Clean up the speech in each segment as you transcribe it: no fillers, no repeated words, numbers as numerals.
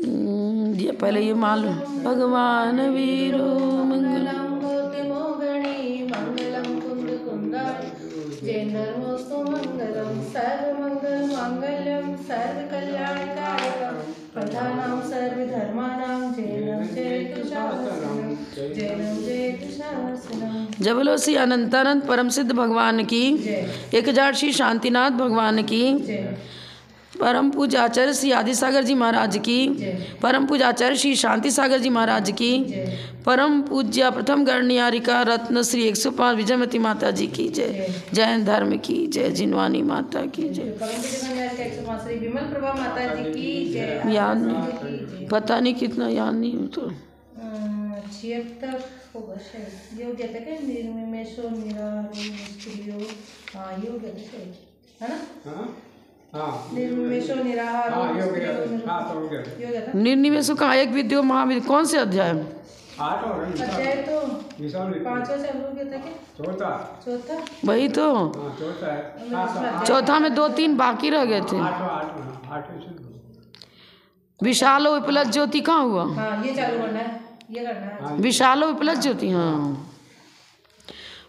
ये पहले ये मालूम भगवान वीरो मंगलम मूर्ति मोगणी मंगलम कुंद कुंदाय जय नमोस्तु मंगलम सर्व मंगल मांगल्यम सर्व कल्याणकारकम प्रधानां सर्व धर्माणां जयनं जयतु शासनम जयनं जयतु शासनम। जय बोलो श्री अनंतानंद परम सिद्ध भगवान की, 1000 श्री शांतिनाथ भगवान की, परम पूज्य आचार्य श्री आदिसागर जी महाराज की, परम पूज्य आचार्य श्री शांति सागर जी महाराज की, परम पूज्य प्रथम गणनियारिका रत्न श्री 105 विजयमती माता जी की जय, जैन धर्म की जय, जिनवानी माता की जय। विमल प्रभा माता जी की जय। याद नहीं, पता नहीं कितना याद नहीं तो 76 होगा शायद। ये हो गया था क्या निर्निमेषो निराहारो निष्क्रियो। हाँ ये हो गया था शायद, है ना? निर्निमेषो निराहारो निष्क्रियो। निर्निमेषो का एक विद्यो महाविद्य कौन से अध्याय? अध्याय तो 5वां चालू हो गया था क्या? चौथा वही तो, चौथा में 2-3 बाकी रह गए थे। विशालो विप्लव ज्योति कहाँ हुआ? हाँ ये चालू करना है, ये करना है। विशालो विपुल ज्योति, हाँ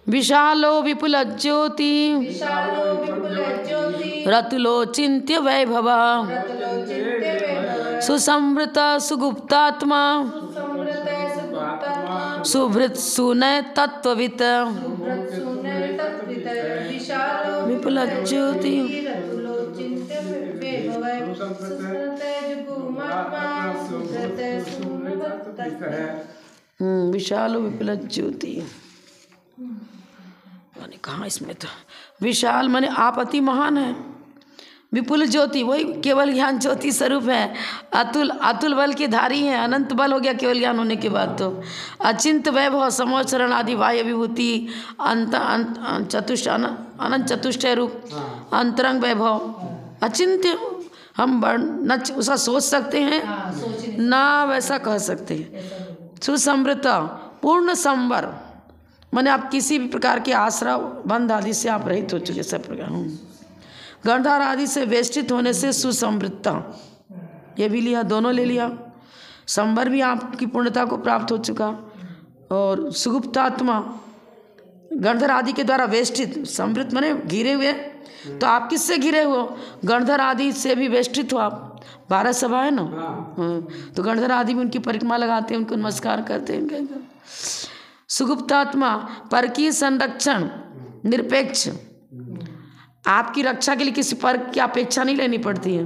विशालो विपुल ज्योति, विशालो विपुल ज्योति रतुलो चिंत्य वैभवा, रतलो चित्ते वैभव सुसमृत सुगुप्तात्मा, सुसमृत सुगुप्तात्मा सुभृत सुनय तत्ववित, सुब्रत सुनय तत्वित विशालो विपुल ज्योति। रतुलो चित्ते वैभव सुसमृत जुगुमात्मा सुब्रत सुनय तत्वित। विशालो विपुल ज्योति माने कहाँ इसमें तो विशाल माने आप अति महान है, विपुल ज्योति वही केवल ज्ञान ज्योति स्वरूप है, अतुल अतुल बल के धारी हैं, अनंत बल हो गया केवल ज्ञान होने के बाद। तो अचिंत वैभव समोचरण आदि वाह्य विभूति अनंत चतुष्टय रूप अंतरंग वैभव अचिंत्य, हम न उसका सोच सकते हैं ना वैसा कह सकते हैं। सुसमृत पूर्ण संवर माने आप किसी भी प्रकार के आश्रय बंध आदि से आप रहित हो चुके सब प्रकार। गणधार आदि से वेष्टित होने से सुसमृतता, ये भी लिया, दोनों ले लिया। संवर भी आपकी पूर्णता को प्राप्त हो चुका, और सुगुप्तात्मा गणधर आदि के द्वारा वेष्टित, समृत माने घिरे हुए, तो आप किससे घिरे हो? गणधर आदि से भी वेष्टित हो आप। 12 सभा है ना, तो गणधर आदि भी उनकी परिक्रमा लगाते हैं, उनको नमस्कार करते हैं। सुगुप्तात्मा परकीय संरक्षण निरपेक्ष, आपकी रक्षा के लिए किसी पर की अपेक्षा नहीं लेनी पड़ती है,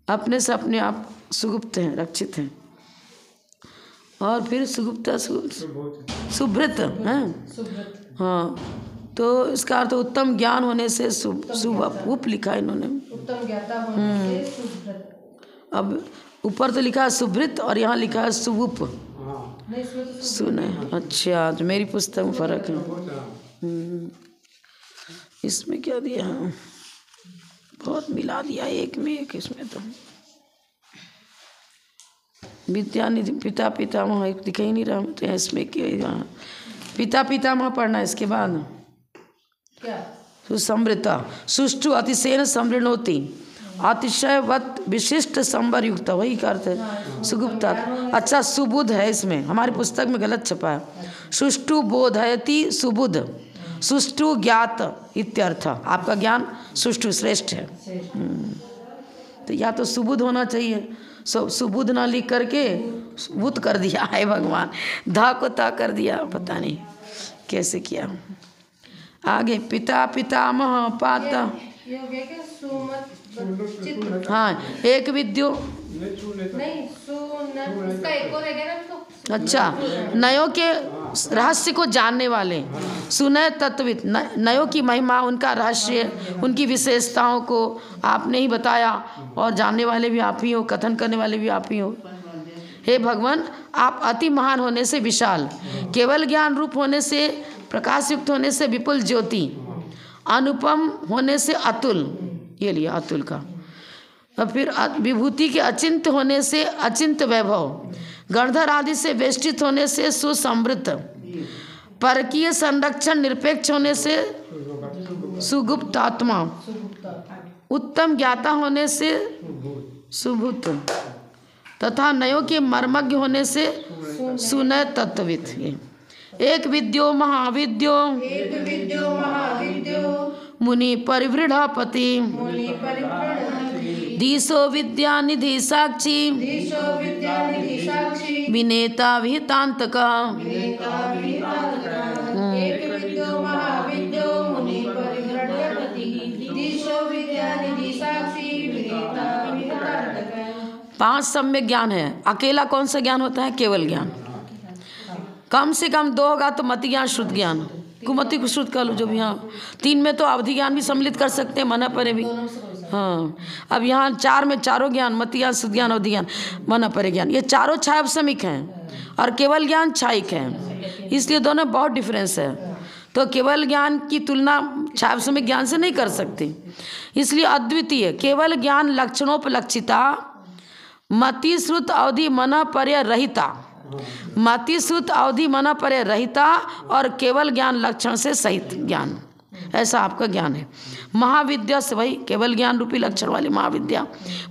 अपने से अपने आप सुगुप्त हैं, रक्षित हैं। और फिर सुगुप्ता सुभृत हैं, हाँ, तो इसका अर्थ उत्तम ज्ञान होने से उप लिखा है इन्होंने, उत्तम ज्ञाता होने से सुभृत। अब ऊपर तो लिखा है सुभृत और यहाँ लिखा है सुवुप, सुने। अच्छा तो मेरी पुस्तक में फर्क है, इसमें क्या दिया है, बहुत मिला दिया एक में एक। इसमें तो विद्यानिधि पिता पितामह दिखा ही नहीं रहा, तो इसमें क्या पिता पितामह पढ़ना है। इसके बाद सुसमृता सुष्ठु अतिशयन समृणोति, अतिशयवत विशिष्ट संवर युक्त, वही करते हैं सुगुप्ता। अच्छा सुबुध है इसमें, हमारी पुस्तक में गलत छपा है, सुष्ठु बोधयति सुबुध, सुष्ठु ज्ञात इत्यर्थ, आपका ज्ञान सुष्ठु श्रेष्ठ है। तो या तो सुबुध होना चाहिए, सुबुध ना लिख करके बुध कर दिया है भगवान, धा को ता कर दिया, पता नहीं कैसे किया। आगे पिता पितामह पाता, हाँ एक विद्यो नहीं इसका एक और है ना। अच्छा नयों के रहस्य को जानने वाले, सुनय तत्वित, नयों की महिमा, उनका रहस्य, उनकी विशेषताओं को आपने ही बताया, और जानने वाले भी आप ही हो, कथन करने वाले भी आप ही हो। हे भगवान, आप अति महान होने से विशाल, केवल ज्ञान रूप होने से, प्रकाश युक्त होने से विपुल ज्योति, अनुपम होने से अतुल, ये लिया अतुल का, और फिर विभूति के अचिंत होने से अचिंत वैभव, गणधर आदि से वेष्टित होने से सुसमृत, परकीय संरक्षण निरपेक्ष होने से सुगुप्त आत्मा, उत्तम ज्ञाता होने से सुभूत, तथा नयों के मर्मज्ञ होने से सुनय तत्वविद। एक विद्यो महाविद्यो मुनि परिवृढ़पति धीसो विद्यानिधि साक्षी विनेता विहितांतक। पांच सम्यक ज्ञान है। अकेला कौन सा ज्ञान होता है? केवल ज्ञान। कम से कम 2 होगा तो मति ज्ञान, श्रुत ज्ञान, कुमति को श्रुत कर लो जो भी। यहाँ 3 में तो अवधि ज्ञान भी सम्मिलित कर सकते हैं, मना परे भी। हाँ, अब यहाँ 4 में चारों ज्ञान, मति ज्ञान, श्रुत ज्ञान, अवधि ज्ञान, मना परे ज्ञान, ये चारों छायापसमिक हैं और केवल ज्ञान छायिक है। इसलिए दोनों बहुत डिफरेंस है। तो केवल ज्ञान की तुलना छायापसमिक ज्ञान से नहीं कर सकते, इसलिए अद्वितीय केवल ज्ञान लक्षणोपलक्षिता मति श्रुत अवधि मना पर्य रहिता, मति श्रुत अवधि मना पर्य रहिता और केवल ज्ञान लक्षण से सहित ज्ञान, ऐसा आपका ज्ञान है। महाविद्या से वही केवल ज्ञान रूपी लक्षण वाली महाविद्या।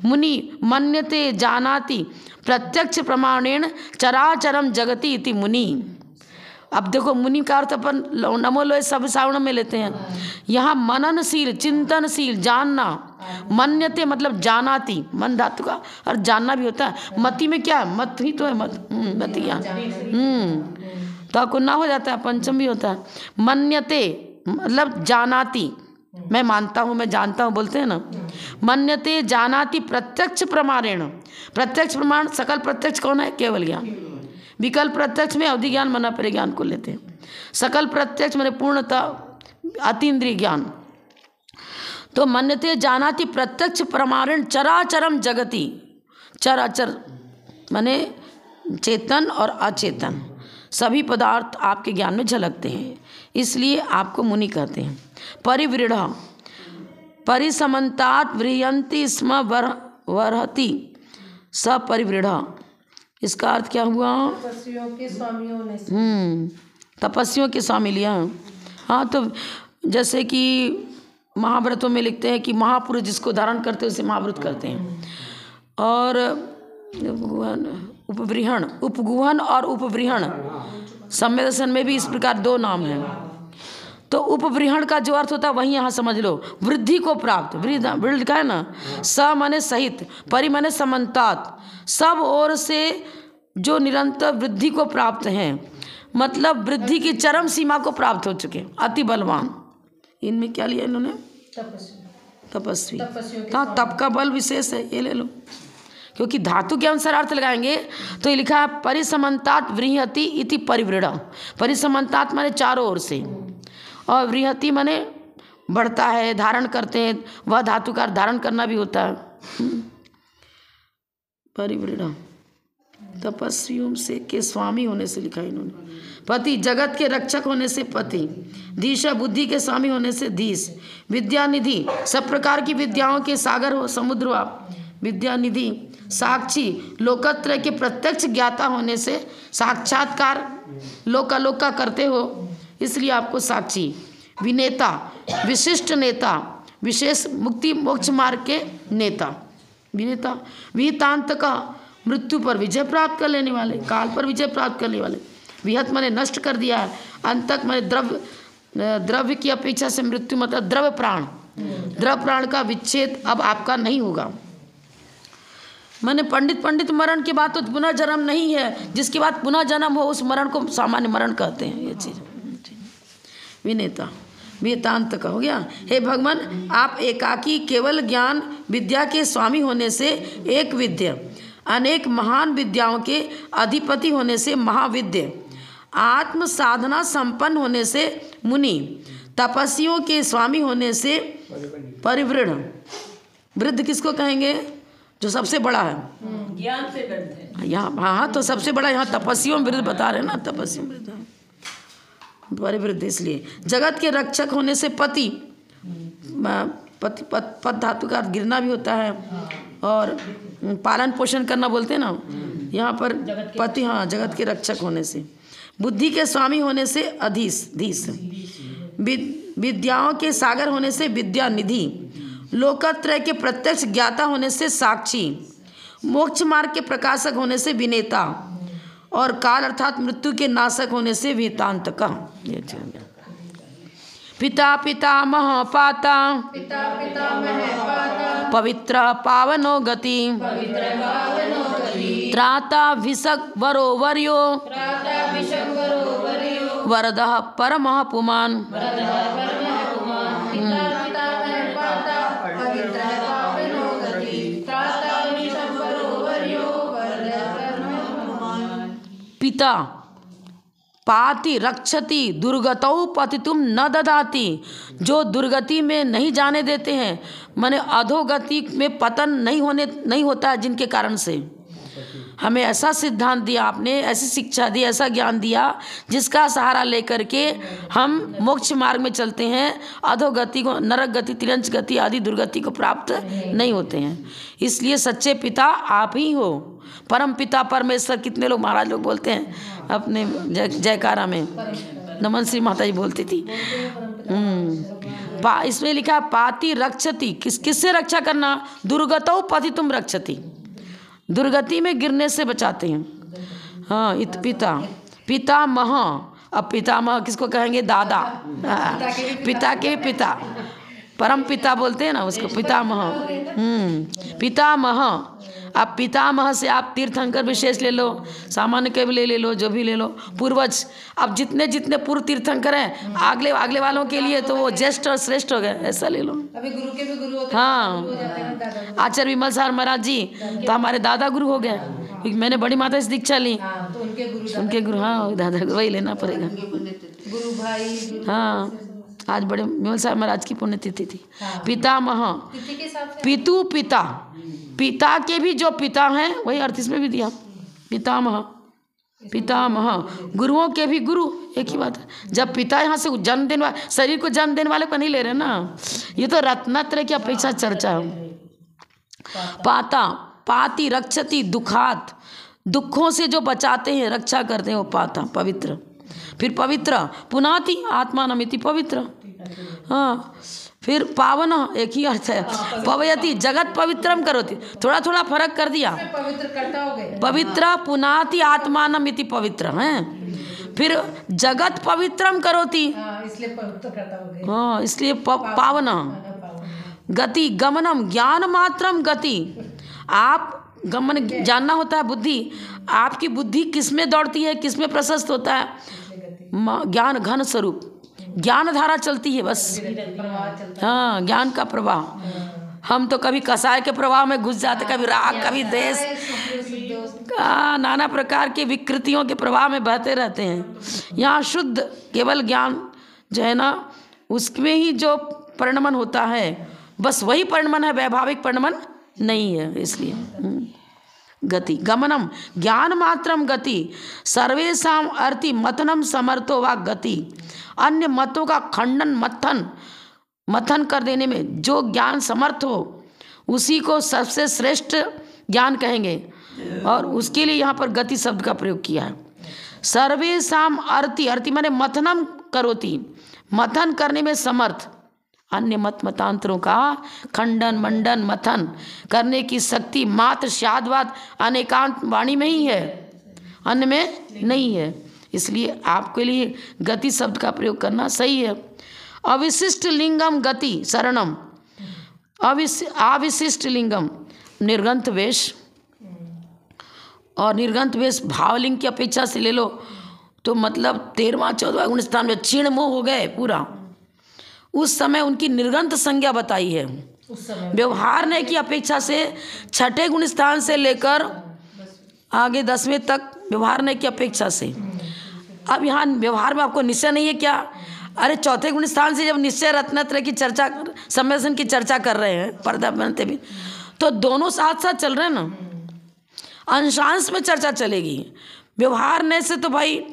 मुनि मन्यते जानाति प्रत्यक्ष प्रमाणेन चराचरम जगति इति मुनि। अब देखो मुनि का अर्थ अपन नमो लोए सब श्रावण में लेते हैं। यहाँ मननशील, चिंतनशील, जानना। मन्यते मतलब जानाति, मन धातु का और जानना भी होता है। मति में क्या है? मत ही तो है, मत मति ज्ञान। तो कुन्ना हो जाता है, पंचम भी होता है। मन्यते मतलब जानाति, मैं मानता हूँ, मैं जानता हूँ बोलते हैं ना। मन्यते जानाति प्रत्यक्ष प्रमाणेन। प्रत्यक्ष प्रमाण सकल प्रत्यक्ष कौन है? केवल ज्ञान। विकल्प प्रत्यक्ष में अवधि ज्ञान मना परे ज्ञान को लेते हैं। सकल प्रत्यक्ष मैंने पूर्णतः अतीन्द्रिय ज्ञान। तो मन्यते जानाति प्रत्यक्ष प्रमाणेन चराचरम जगति। चराचर माने चेतन और अचेतन सभी पदार्थ आपके ज्ञान में झलकते हैं, इसलिए आपको मुनि कहते हैं। परिवृढ़ परिसमन्तात् व्रियन्ति स्म वरहति सपरिवृढ़। इसका अर्थ क्या हुआ? तपस्वियों के स्वामी होने से। तपस्वियों के स्वामी लिया। हाँ, तो जैसे कि महाव्रतों में लिखते हैं कि महापुरुष जिसको धारण करते हैं उसे महाव्रत करते हैं। और उपवृहण, उपगुहन और उपवृहण सम्य दर्शन में भी इस प्रकार 2 नाम हैं। तो उपवृहण का जो अर्थ होता है वही यहाँ समझ लो, वृद्धि को प्राप्त। वृद्धि का है ना, स माने सहित, परि माने समन्तात, सब ओर से जो निरंतर वृद्धि को प्राप्त हैं, मतलब वृद्धि की चरम सीमा को प्राप्त हो चुके, अति बलवान। इनमें क्या लिया इन्होंने? तपस्वी। हाँ, तप का बल विशेष है, ये ले लो। क्योंकि धातु के अनुसार अर्थ लगाएंगे तो ये लिखा है परिसमन्तात व्रिहति इति परिवृढ़। परिसमन्तात माने चारों ओर से, और व्रिहति माने बढ़ता है, धारण करते हैं। वह धातु का धारण करना भी होता है। परिवृढ़ तपस्वियों से के स्वामी होने से लिखा इन्होंने। पति जगत के रक्षक होने से पति। धीशा बुद्धि के स्वामी होने से धीश। विद्यानिधि सब प्रकार की विद्याओं के सागर हो, समुद्र हो आप। विद्यानिधि साक्षी लोकत्रय के प्रत्यक्ष ज्ञाता होने से साक्षात्कार लोकालोक का करते हो, इसलिए आपको साक्षी। विनेता विशिष्ट नेता, विशेष मुक्ति मोक्ष मार्ग के नेता। विनेता विहितांत का मृत्यु पर विजय प्राप्त कर लेने वाले, काल पर विजय प्राप्त करने वाले। विहत मैंने नष्ट कर दिया है, अंतक मैंने द्रव्य की अपेक्षा से मृत्यु मतलब द्रव्य प्राण। द्रव्य प्राण का विच्छेद अब आपका नहीं होगा। मैंने पंडित मरण के बाद तो पुनः जन्म नहीं है, जिसके बाद पुनः जन्म हो उस मरण को सामान्य मरण कहते हैं। ये चीज विनेता वेदांत का हो गया। हे भगवान, आप एकाकी केवल ज्ञान विद्या के स्वामी होने से एक विद्या, अनेक महान विद्याओं के अधिपति होने से महाविद्य, आत्म साधना संपन्न होने से मुनि, तपस्वियों के स्वामी होने से परिवृढ़। वृद्ध किसको कहेंगे? जो सबसे बड़ा है, ज्ञान से वृद्ध है। यहाँ हाँ, तो सबसे बड़ा यहाँ तपस्वियों वृद्ध बता रहे हैं ना, तपस्वियों वृद्ध है परिवृद्ध। इसलिए जगत के रक्षक होने से पति, पद धातु का गिरना भी होता है, और पालन पोषण करना बोलते हैं ना, यहाँ पर पति। हाँ, जगत के रक्षक होने से। बुद्धि के स्वामी होने से अधीश धीश। विद्याओं के सागर होने से विद्या निधि। लोकत्रय के प्रत्यक्ष ज्ञाता होने से साक्षी। मोक्ष मार्ग के प्रकाशक होने से विनेता, और काल अर्थात मृत्यु के नाशक होने से वेदांत का। पिता पितामह पाता पवित्र पावनो गति, त्राता विशक वरो वर्यो, वरदः परमः पुमान्। पिता पाति रक्षति दुर्गतौ पतितुम न ददाति, जो दुर्गति में नहीं जाने देते हैं, माने अधोगति में पतन नहीं होता है जिनके कारण से। हमें ऐसा सिद्धांत दिया आपने, ऐसी शिक्षा दी, ऐसा ज्ञान दिया जिसका सहारा लेकर के हम मोक्ष मार्ग में चलते हैं, अधोगति को, नरक गति, तिरंच गति आदि दुर्गति को प्राप्त नहीं होते हैं। इसलिए सच्चे पिता आप ही हो, परम पिता परमेश्वर। कितने लोग महाराज लोग बोलते हैं अपने जयकारा में, नमन श्री माता जी बोलती थी। इसमें लिखा पाति रक्षति, किससे रक्षा करना? दुर्गतौ पतितुम रक्षति, दुर्गति में गिरने से बचाते हैं। हाँ, इत पिता पितामह, अब पितामह किसको कहेंगे? दादा। पिता के पिता, परम पिता बोलते हैं ना उसको, पितामह। पितामह, अब पितामह से आप तीर्थंकर विशेष ले लो, सामान्य के भी ले लो, जो भी ले लो, पूर्वज। अब जितने जितने पूर्व तीर्थंकर हैं, आगले वालों के लिए तो वो ज्येष्ठ और श्रेष्ठ हो गए, ऐसा ले लो। अभी गुरु के भी गुरु होते हैं। हाँ, आचार्य विमल सार महाराज जी तो हमारे दादा गुरु हो गए, क्योंकि मैंने बड़ी माता से दीक्षा ली। तो उनके गुरु, हाँ दादा गुरु, वही लेना पड़ेगा। गुरु भाई, हाँ, आज बड़े विमल सार महाराज की पुण्यतिथि थी। पितामह, पितु पिता, पिता के भी जो पिता हैं, वही अर्थ इसमें भी दिया, पितामह। पितामह, गुरुओं के भी गुरु, एक ही बात है। जब पिता यहाँ से जन्म देने वाले, शरीर को जन्म देने वाले को नहीं ले रहे ना, ये तो रत्नत्रय की अपेक्षा चर्चा है। पाता पाति रक्षति दुखात, दुखों से जो बचाते हैं, रक्षा करते हैं, वो पाता पवित्र। फिर पवित्र पुनाति आत्मानमिति पवित्र। हाँ, फिर पावन, एक ही अर्थ है। पवयति जगत पवित्रम करोति, थोड़ा थोड़ा फर्क कर दिया। पवित्र करता हो गए। पवित्र पुनाति आत्मानमिति पवित्र है। फिर जगत पवित्रम करोति, इसलिए पवित्र करता हो गए। हाँ, इसलिए पावन। गति गमनम ज्ञान मात्रम गति, आप गमन जानना होता है, बुद्धि। आपकी बुद्धि किस में दौड़ती है, किस में प्रशस्त होता है? ज्ञान घन स्वरूप, ज्ञान धारा चलती है बस। हाँ, ज्ञान का प्रवाह। हम तो कभी कसाय के प्रवाह में घुस जाते, कभी राग, कभी देश, नाना प्रकार के विकृतियों के प्रवाह में बहते रहते हैं। यहाँ शुद्ध केवल ज्ञान जो है ना, उसमें ही जो परिणमन होता है, बस वही परिणमन है, वैभाविक परिणमन नहीं है। इसलिए गति गमनम ज्ञान मात्रम गति, सर्वेषाम अर्ति मतनम समर्थो वा गति, अन्य मतों का खंडन मथन कर देने में जो ज्ञान समर्थ हो, उसी को सबसे श्रेष्ठ ज्ञान कहेंगे। और उसके लिए यहाँ पर गति शब्द का प्रयोग किया है। सर्वेषाम अर्ति, अर्ति माने मथनम करोति, मथन करने में समर्थ, अन्य मतांतरों का खंडन मंडन मथन करने की शक्ति मात्र शादवाद अनेकांत वाणी में ही है, अन्य में नहीं है। इसलिए आपके लिए गति शब्द का प्रयोग करना सही है। अविशिष्ट लिंगम गति शरणम, अविशिष्ट लिंगम निर्गंत वेश, और निर्गंत वेश भावलिंग की अपेक्षा से ले लो तो मतलब 13वां 14वां 19 स्थान में क्षीण मोह हो गए पूरा। उस समय उनकी निर्गंत संज्ञा बताई है। व्यवहार की अपेक्षा से 6ठे गुण स्थान से लेकर आगे 10वें तक व्यवहार की अपेक्षा से। अब यहाँ व्यवहार में आपको निश्चय नहीं है क्या? अरे 4थे गुण स्थान से जब निश्चय रत्नत्रय की चर्चा, सम्मेलन की चर्चा कर रहे हैं, पर्दा बनते भी, तो दोनों साथ साथ चल रहे हैं ना, अंशांश में चर्चा चलेगी। व्यवहार से तो भाई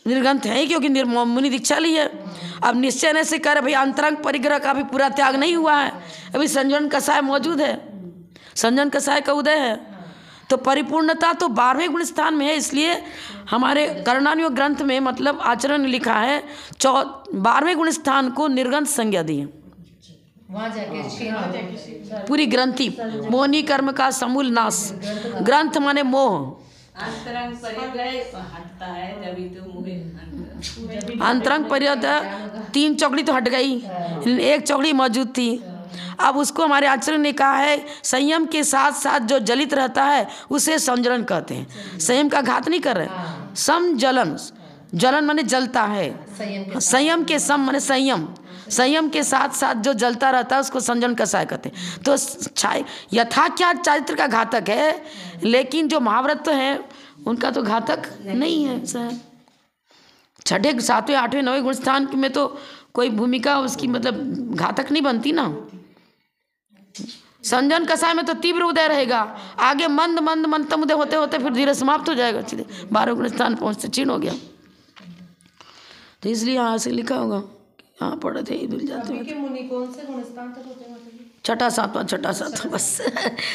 निर्गंत है ही, क्योंकि मुनि दीक्षा ली है। अब निश्चय से कर भाई अंतरंग परिग्रह का भी पूरा त्याग नहीं हुआ है, अभी संजन कसाय मौजूद है, संजन कसाय का उदय है, तो परिपूर्णता तो 12वें गुण स्थान में है। इसलिए हमारे कर्णानुयोग ग्रंथ में मतलब आचरण ने लिखा है 12वें गुण स्थान को निर्गंत संज्ञा दी है। वहाँ जाके पूरी ग्रंथि, मोहनी कर्म का समूल नाश। ग्रंथ माने मोह, अंतरंग परियद हटता है जब तो मुझे अंतरंग परियद 3 चौकड़ी तो हट गई, लेकिन 1 चौकड़ी मौजूद थी। अब उसको हमारे आचार्य ने कहा है संयम के साथ साथ जो जलित रहता है उसे संजलन कहते हैं। संयम का घात नहीं कर रहे, समजलन, जलन माने जलता है, संयम के सम माने संयम, संयम के साथ साथ जो जलता रहता है उसको संजलन कसाय कहते हैं। तो यथाख्यात चारित्र का घातक है, लेकिन जो महाव्रत है उनका तो घातक नहीं है सर। 6ठे 7वें 8वें 9वें गुण स्थान में तो कोई भूमिका उसकी मतलब घातक नहीं बनती ना। संजन कसाय में तो तीव्र उदय रहेगा, आगे मंद मंद मंतम उदय होते होते फिर धीरे समाप्त हो जाएगा, सीधे 12 गुण स्थान पहुँचते क्षीण हो गया। तो इसलिए यहाँ से लिखा होगा, यहाँ पढ़े थे भूल जाते हैं। मुनि कौन से गुण स्थान तक होते हैं? 6ठा 7वां बस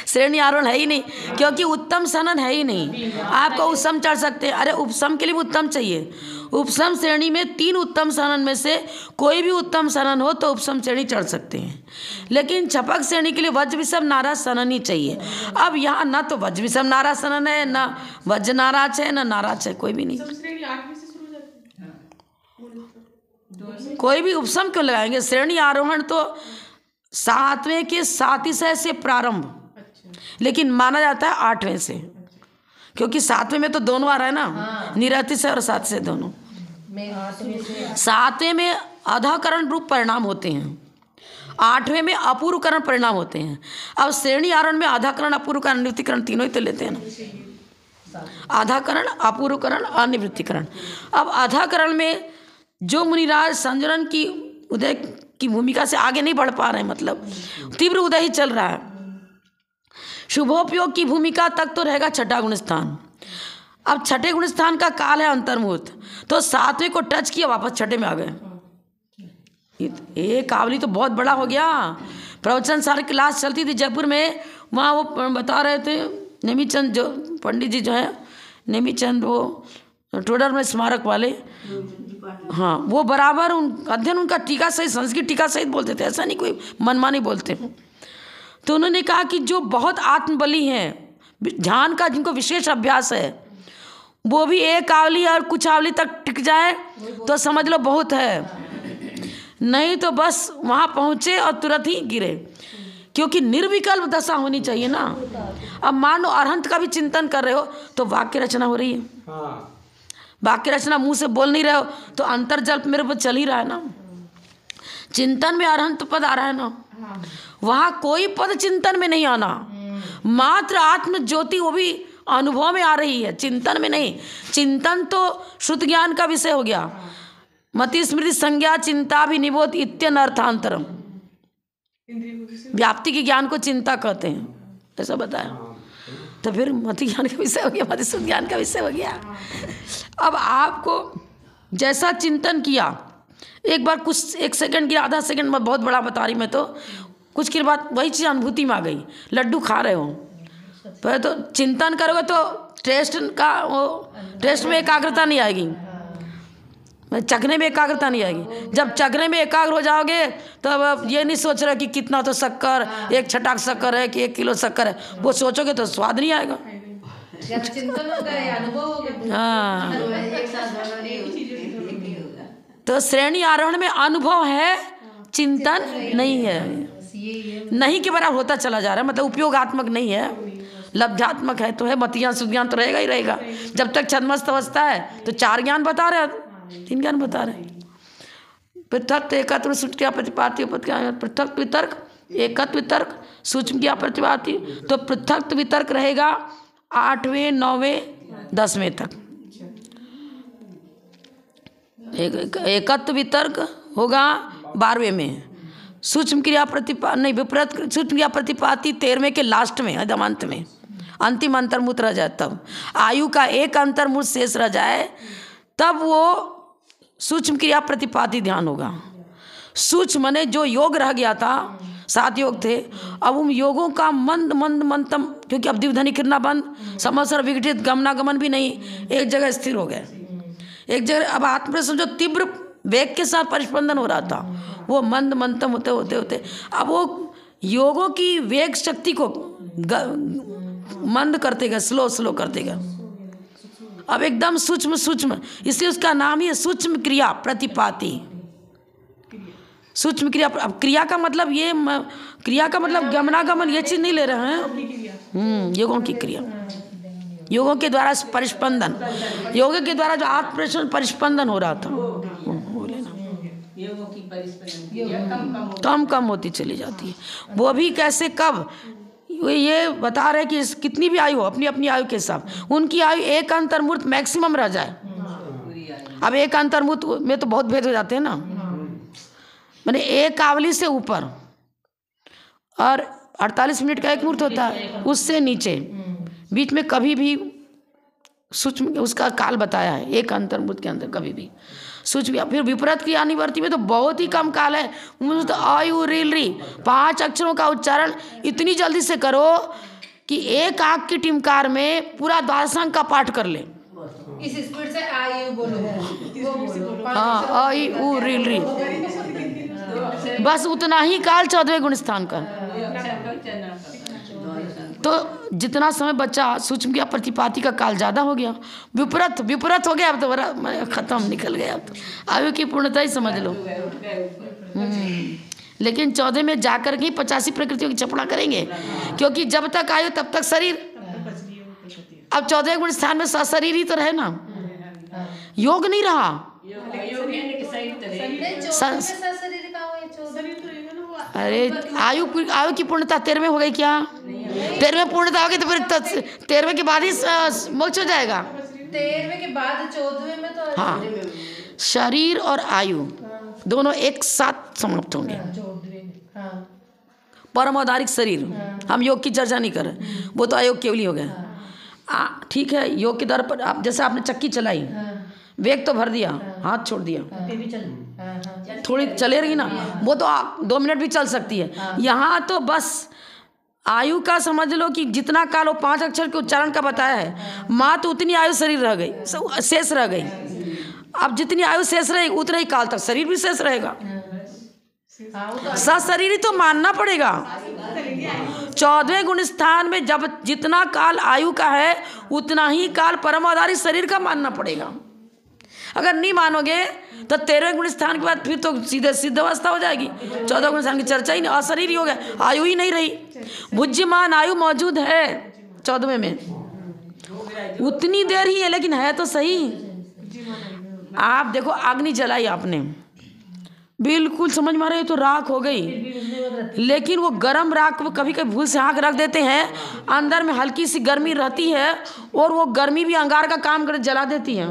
श्रेणी आरोहण है ही नहीं, क्योंकि उत्तम सनन है ही नहीं। आपको उपसम चढ़ सकते हैं, अरे उपसम के लिए भी उत्तम चाहिए। उपसम श्रेणी में 3 उत्तम सनन में से कोई भी उत्तम सनन हो तो उपसम श्रेणी चढ़ सकते हैं, लेकिन छपक श्रेणी के लिए वज्र विषम नाराज सनन ही चाहिए। अब यहाँ ना तो वज्र विषम नाराज सनन है, ना वज्र नाराज है, ना नाराज है, कोई भी नहीं। कोई भी उपसम क्यों लगाएंगे? श्रेणी आरोहण तो 7वें के 7 से प्रारंभ, लेकिन माना जाता है 8वें से, क्योंकि 7वें में तो दोनों आ रहा है ना, निरति से और 7 से दोनों। 7वें में अधाकरण रूप परिणाम होते हैं, 8वें में अपूर्वकरण परिणाम होते हैं। अब श्रेणी आरोहण में आधाकरण, अपूर्वकरण, अनिवृत्तिकरण तीनों ही तो लेते हैं ना, आधाकरण, अपूर्वकरण, अनिवृत्तिकरण। अब आधाकरण में जो मुनिराज संजरण की उदय की भूमिका से आगे नहीं बढ़ पा रहे हैं, मतलब तीव्र उदय ही चल रहा है, शुभोपयोग की भूमिका तक तो रहेगा 6ठा गुण स्थान। अब 6ठे गुण स्थान का काल है अंतर्मुहूर्त, तो 7वें को टच किया वापस 6ठे में आ गए। ये कावली तो बहुत बड़ा हो गया। प्रवचन सारी क्लास चलती थी जयपुर में, वहाँ वो बता रहे थे नेमीचंद, जो पंडित जी जो है नेमीचंद, वो टोडर में स्मारक वाले, हाँ, वो बराबर अध्ययन उनका टीका सहित, संस्कृत टीका सहित बोलते थे, ऐसा नहीं कोई मनमानी बोलते। तो उन्होंने कहा कि जो बहुत आत्मबली हैं, ध्यान का जिनको विशेष अभ्यास है, वो भी एक आवली और कुछ आवली तक टिक जाए तो समझ लो बहुत है, नहीं तो बस वहाँ पहुँचे और तुरंत ही गिरे, क्योंकि निर्विकल्प दशा होनी चाहिए ना। अब मान लो अरहंत का भी चिंतन कर रहे हो तो वाक्य रचना हो रही है, वाक्य रचना मुंह से बोल नहीं रहे हो तो अंतर्जल्प मेरे पर चल ही रहा है ना। चिंतन में अरहंत पद आ रहा है ना, वहाँ कोई पद चिंतन में नहीं आना, मात्र आत्म ज्योति वो भी अनुभव में आ रही है, चिंतन में नहीं। चिंतन तो शुद्ध ज्ञान का विषय हो गया, मति स्मृति संज्ञा चिंता भी निबोध इत्यनर्थांतरम, व्याप्ति के ज्ञान को चिंता कहते हैं, ऐसा बताया। तो फिर मति ज्ञान का विषय हो गया, मति शुद्ध ज्ञान का विषय हो गया। अब आपको जैसा चिंतन किया, एक बार कुछ 1 सेकंड की, आधा सेकंड में बहुत बड़ा बता रही मैं, तो कुछ के बाद वही चीज़ अनुभूति में आ गई। लड्डू खा रहे हो, पहले तो चिंतन करोगे तो टेस्ट में एकाग्रता नहीं आएगी, चखने में एकाग्रता नहीं आएगी। जब चखने में एकाग्र हो जाओगे तो अब ये नहीं सोच रहे कि कितना तो शक्कर, 1 छटाक शक्कर है कि 1 किलो शक्कर है, वो सोचोगे तो स्वाद नहीं आएगा। हाँ, तो श्रेणी आरोहण में अनुभव है, चिंतन नहीं है, नहीं के बराबर होता चला जा रहा है, मतलब उपयोगात्मक नहीं है, लब्धात्मक है तो है। मतियाँ सुज्ञान तो रहेगा ही रहेगा। जब तक छद्मस्त अवस्था है तो 4 ज्ञान बता रहे, 3 ज्ञान बता रहे, पृथक एकत्र सूक्ष्म प्रतिपाती, पृथक वितर्क, एकत्व वितर्क, सूक्ष्म ज्ञा प्रतिपाती। तो पृथक वितर्क रहेगा 8वें 9वें 10वें तक, एकत्व वितर्क होगा 12वें में, सूक्ष्म क्रिया विपरीत सूक्ष्म क्रिया प्रतिपाती 13वें के लास्ट में, अंत में, अंतिम अंतर्मुहूर्त रह जाए, तब आयु का एक अंतर्मुहूर्त शेष रह जाए, तब वो सूक्ष्म क्रिया प्रतिपाती ध्यान होगा। सूक्ष्म माने जो योग रह गया था, 7 योग थे, अब उन योगों का मंद मंद मंतम, क्योंकि अब दिवध्वनि किरना बंद, समस्तर विघटित, गमनागमन भी नहीं, एक जगह स्थिर हो गए, एक जगह। अब आत्मप्रसन्न जो तीव्र वेग के साथ परिस्पंदन हो रहा था, वो मंद मंथम होते होते होते अब वो योगों की वेग शक्ति को मंद करते गए, स्लो स्लो करते गए, अब एकदम सूक्ष्म सूक्ष्म, इसलिए उसका नाम ही है सूक्ष्म क्रिया प्रतिपाति। सूक्ष्म क्रिया, अब क्रिया का मतलब ये, क्रिया का मतलब गमनागमन ये चीज़ नहीं ले रहे हैं। योगों की क्रिया, योगों के द्वारा परिस्पंदन, योगों के द्वारा जो आत्म परिस्पंदन हो रहा था वो लेना, योगों की परिस्पंदन कम कम होती चली जाती है। वो भी कैसे, कब, ये बता रहे कि कितनी भी आयु हो, अपनी अपनी आयु के हिसाब, उनकी आयु एक अंतर्मूर्त मैक्सिमम रह जाए। अब एक अंतर्मूर्त में तो बहुत भेद हो जाते हैं ना, मैंने एक कावली से ऊपर और 48 मिनट का एक मूर्त होता है, उससे नीचे बीच में कभी भी सूक्ष्म उसका काल बताया है, एक अंतर्मूर्त के अंदर कभी भी सूक्ष्म। फिर विपरीत क्रिया निवर्ती में तो बहुत ही कम काल है, तो आयु रील री 5 अक्षरों का उच्चारण इतनी जल्दी से करो कि एक आँख की टिमकार में पूरा द्वादशांग का पाठ कर ले। इस स्पीड से आयु बोलो, हाँ आयु रील री, बस उतना ही काल 14वें गुण स्थान का। तो जितना समय बच्चा सूक्ष्म किया, प्रतिपाति का काल ज़्यादा हो गया, विपरीत हो गया, अब तो बड़ा खत्म निकल गया, अब तो आयु की पूर्णता ही समझ लो। लेकिन 14 में जाकर के 85 प्रकृतियों की चपड़ा करेंगे, क्योंकि जब तक आयु तब तक शरीर। अब 14वें गुण स्थान में शरीर ही तो रहे ना, योग नहीं रहा। अरे आयु की पूर्णता 13वें हो गई क्या? 13वें पूर्णता हो गई तो फिर 13वें के बाद ही मोक्ष हो जाएगा। 13वें के बाद 14वें में तो हाँ, शरीर और आयु दोनों एक साथ समाप्त होंगे। परम औदारिक शरीर, हम योग की चर्चा नहीं कर रहे, वो तो अयोग केवली हो गया। ठीक है, योग के दर पर आप जैसे आपने चक्की चलाई, वेग तो भर दिया, हाथ छोड़ दिया, थोड़ी चले रही ना, वो तो 2 मिनट भी चल सकती है। यहाँ तो बस आयु का समझ लो कि जितना काल वो 5 अक्षर के उच्चारण का बताया है, माँ तो उतनी आयु शरीर रह गई, शेष रह गई। अब जितनी आयु शेष रहेगी उतना ही काल तक शरीर भी शेष रहेगा। शरीर ही तो मानना पड़ेगा। 14वें गुण स्थान में जब जितना काल आयु का है उतना ही काल परमाधारी शरीर का मानना पड़ेगा। अगर नहीं मानोगे तो 13वें गुण स्थान के बाद फिर तो सीधे सिद्ध अवस्था हो जाएगी। 14 गुण स्थान की चर्चा ही नहीं, अशरीर ही हो गया, आयु ही नहीं रही। बुद्धिमान आयु मौजूद है 14वें में, उतनी देर ही है, लेकिन है तो सही। आप देखो अग्नि जलाई आपने, बिल्कुल समझ में आ रही तो राख हो गई, लेकिन वो गर्म राख को कभी कभी भूल से आँख रख देते हैं, अंदर में हल्की सी गर्मी रहती है और वो गर्मी भी अंगार का काम कर जला देती है।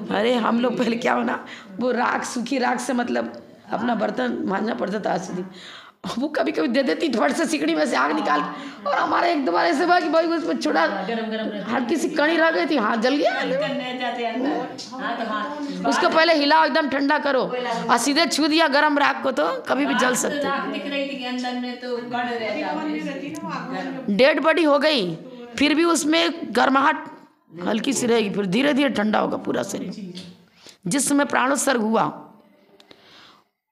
अरे हम लोग पहले क्या होना, वो राख, सूखी राख से मतलब अपना बर्तन मांजना पड़ता था आज दिन, वो कभी कभी दे देती फट से सिकड़ी में से आग निकाल, और हमारे एक दोबारा ऐसे हुआ कि भाई उसमें छोड़ा हल्की सी कड़ी रह गई थी, हाथ जल गया। उसको पहले हिलाओ, एकदम ठंडा करो, और सीधे छू दिया गर्म राख को तो कभी भी जल सकते। डेड बॉडी हो गई, फिर भी उसमें गर्माहट हल्की सी रहेगी, फिर धीरे धीरे ठंडा होगा पूरा शरीर। जिस समय प्राणोत्सर्ग हुआ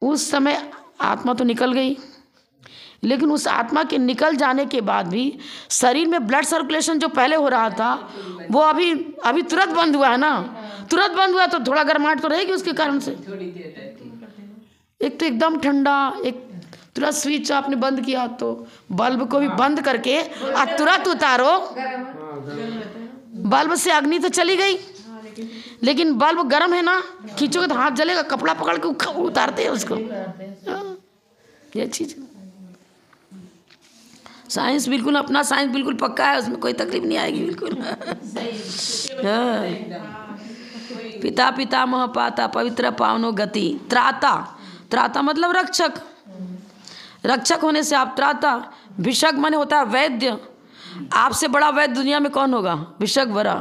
उस समय आत्मा तो निकल गई, लेकिन उस आत्मा के निकल जाने के बाद भी शरीर में ब्लड सर्कुलेशन जो पहले हो रहा था वो अभी तुरंत बंद हुआ है ना, तुरंत बंद हुआ तो थोड़ा गर्माहट तो रहेगी उसके कारण से। एक तो एकदम ठंडा, एक तुरंत स्विच आपने बंद किया तो बल्ब को भी बंद करके और तुरंत उतारो, बल्ब से अग्नि तो चली गई, लेकिन बल्ब गर्म है ना, खींचोगे तो हाथ जलेगा, कपड़ा पकड़ के उतारते हैं उसको। ये चीज साइंस बिल्कुल, अपना साइंस बिल्कुल पक्का है, उसमें कोई तकलीफ नहीं आएगी बिल्कुल। पिता पितामह पाता पवित्र पावनो गति। त्राता, त्राता मतलब रक्षक, रक्षक होने से आप त्राता। भिषक माने होता है वैद्य, आपसे बड़ा वैद्य दुनिया में कौन होगा? भिषक बड़ा।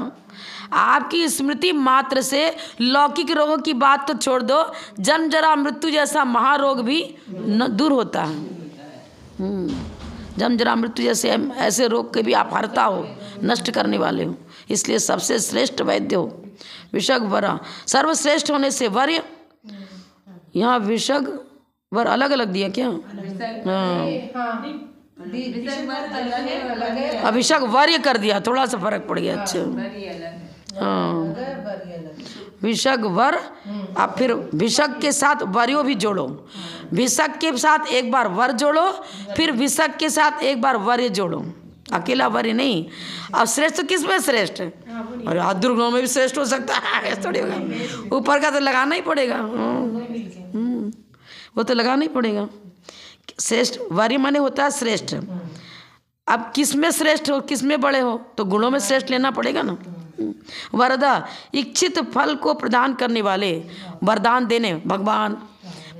आपकी स्मृति मात्र से लौकिक रोगों की बात तो छोड़ दो, जन्म जरा मृत्यु जैसा महारोग भी दूर होता है। जन्म जरा मृत्यु जैसे ऐसे रोग के भी आप हरता हो, नष्ट करने वाले हो, इसलिए सबसे श्रेष्ठ वैद्य हो। विशग वरा सर्वश्रेष्ठ होने से वर्य, यहाँ विशग वर अलग अलग दिया क्या? हाँ, अभिषेक वर्य कर दिया, थोड़ा सा फर्क पड़ गया। अच्छा हाँ, विशग वर, अब फिर विशग के साथ वर्यो भी जोड़ो, विशग के साथ एक बार वर जोड़ो, फिर विशग के साथ एक बार वर्य जोड़ो, अकेला वर्य नहीं। अब श्रेष्ठ किस में श्रेष्ठ है? अरे आद्रुगुणों में भी श्रेष्ठ हो सकता है, ऐसा थोड़ी होगा। ऊपर का तो लगाना ही पड़ेगा, वो तो लगाना ही पड़ेगा। श्रेष्ठ वर्य माने होता है श्रेष्ठ। अब किस में श्रेष्ठ हो, किस में बड़े हो, तो गुणों में श्रेष्ठ लेना पड़ेगा ना। वरदा इच्छित फल को प्रदान करने वाले, वरदान देने, भगवान,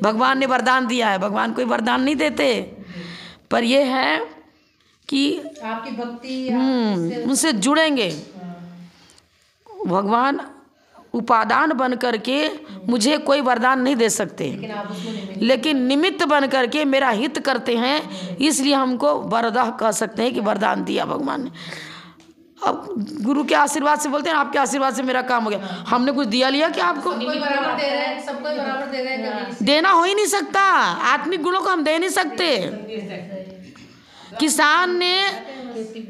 भगवान ने वरदान दिया है। भगवान कोई वरदान नहीं देते, पर यह है कि आपकी भक्ति उनसे जुड़ेंगे। भगवान उपादान बन करके मुझे कोई वरदान नहीं दे सकते, लेकिन निमित्त बन करके मेरा हित करते हैं, इसलिए हमको वरदा कह सकते हैं कि वरदान दिया भगवान ने। अब गुरु के आशीर्वाद से बोलते हैं आपके आशीर्वाद से मेरा काम हो गया। हमने कुछ दिया लिया क्या आपको? सबको बराबर दे रहे हैं, सबको बराबर दे रहे हैं। देना हो ही नहीं सकता, आत्मिक गुणों को हम दे नहीं सकते।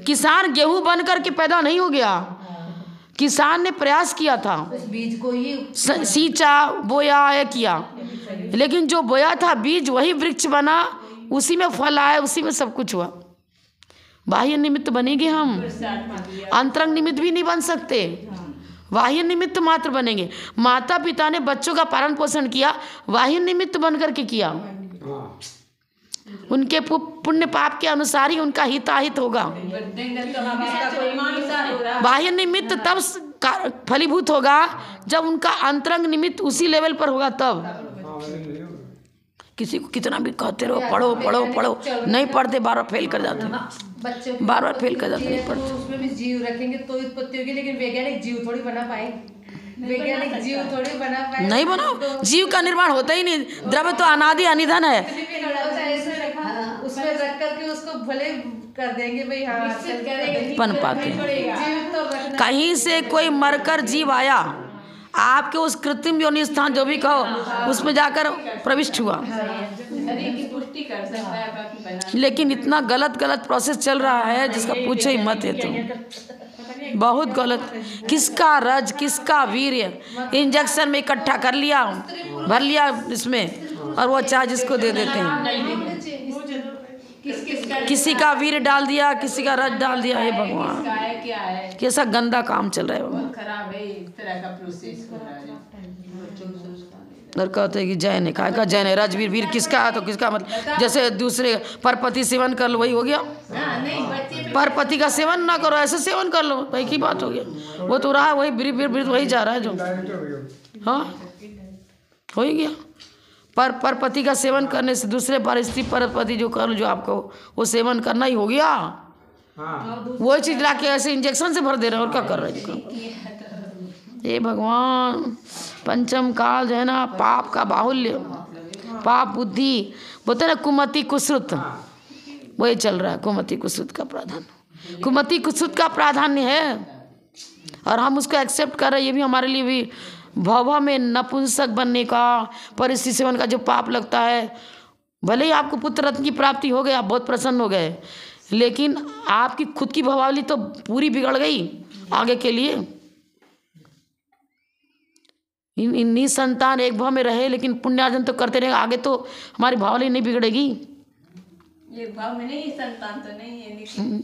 किसान गेहूं बन करके पैदा नहीं हो गया, किसान ने प्रयास किया था, उस बीज को ही सींचा, बोया है किया, लेकिन जो बोया था बीज वही वृक्ष बना, उसी में फल आया, उसी में सब कुछ हुआ। बाह्य निमित्त बनेंगे हम, अंतरंग निमित्त भी नहीं बन सकते, बाह्य निमित्त मात्र बनेंगे। माता पिता ने बच्चों का पालन पोषण किया, बाह्य निमित्त बन करके किया, उनके पुण्य पाप के अनुसार ही उनका हिताहित होगा। बाह्य निमित्त तब फलीभूत होगा जब उनका अंतरंग निमित्त उसी लेवल पर होगा तब। किसी को कितना भी कहते रहो पढ़ो पढ़ो पढ़ो, नहीं पढ़ते, बार बार फेल कर जाते हैं, बार बार फेल कर जाते नहीं पढ़ते। उसमें भी जीव रखेंगे तो उत्पत्ति होगी, लेकिन वैज्ञानिक जीव थोड़ी बना पाए, वैज्ञानिक जीव थोड़ी बना पाए, नहीं बनाओ। जीव का निर्माण होता ही नहीं, द्रव्य तो अनादि अनिधन है। उसमें रख करके उसको भले कर देंगे भाई, हाँ बन पाते हैं। कहीं से कोई मरकर जीव आया, आपके उस कृत्रिम योनि स्थान जो भी कहो उसमें जाकर प्रविष्ट हुआ, लेकिन इतना गलत प्रोसेस चल रहा है जिसका पूछो ही मत है। तो बहुत गलत, किसका रज किसका वीर्य इंजेक्शन में इकट्ठा कर लिया, भर लिया इसमें, और वो चाहे जिसको दे देते हैं। किसी का वीर डाल दिया, किसी का रज डाल दिया। हे भगवान, कैसा गंदा काम चल रहा है भगवान। और कहते हैं कि जय ने कहा का जय ने, रजवीर वीर किसका है, तो किसका मतलब जैसे दूसरे परपति सेवन कर लो वही हो गया। परपति का सेवन ना करो, ऐसे सेवन कर लो, वही की बात हो गया। वो तो रहा वही वीर वही जा रहा है जो, हाँ हो ही गया। परपति का सेवन करने से दूसरे पर स्त्री परपति जो कर लो, जो आपको वो सेवन करना ही हो गया। वो चीज ला के ऐसे इंजेक्शन से भर दे रहे हैं, और क्या कर रहे हैं। ये भगवान, पंचम काल जो है ना, पाप का बाहुल्य, पाप बुद्धि बोलते ना, कुमति कुश्रुत, वही चल रहा है। कुमति कुश्रुत का प्राधान्य, कुमति कुश्रुत का प्राधान्य है, और हम उसको एक्सेप्ट कर रहे हैं। ये भी हमारे लिए भी भव में नपुंसक बनने का, परिस्थिति सेवन का जो पाप लगता है, भले ही आपको पुत्र रत्न की प्राप्ति हो गई, आप बहुत प्रसन्न हो गए, लेकिन आपकी खुद की भवावली तो पूरी बिगड़ गई आगे के लिए। निसंतान एक भाव में रहे, लेकिन पुण्यार्जन तो करते रहे, आगे तो हमारी भावना नहीं बिगड़ेगी। एक भाव में नहीं, संतान तो नहीं है, लेकिन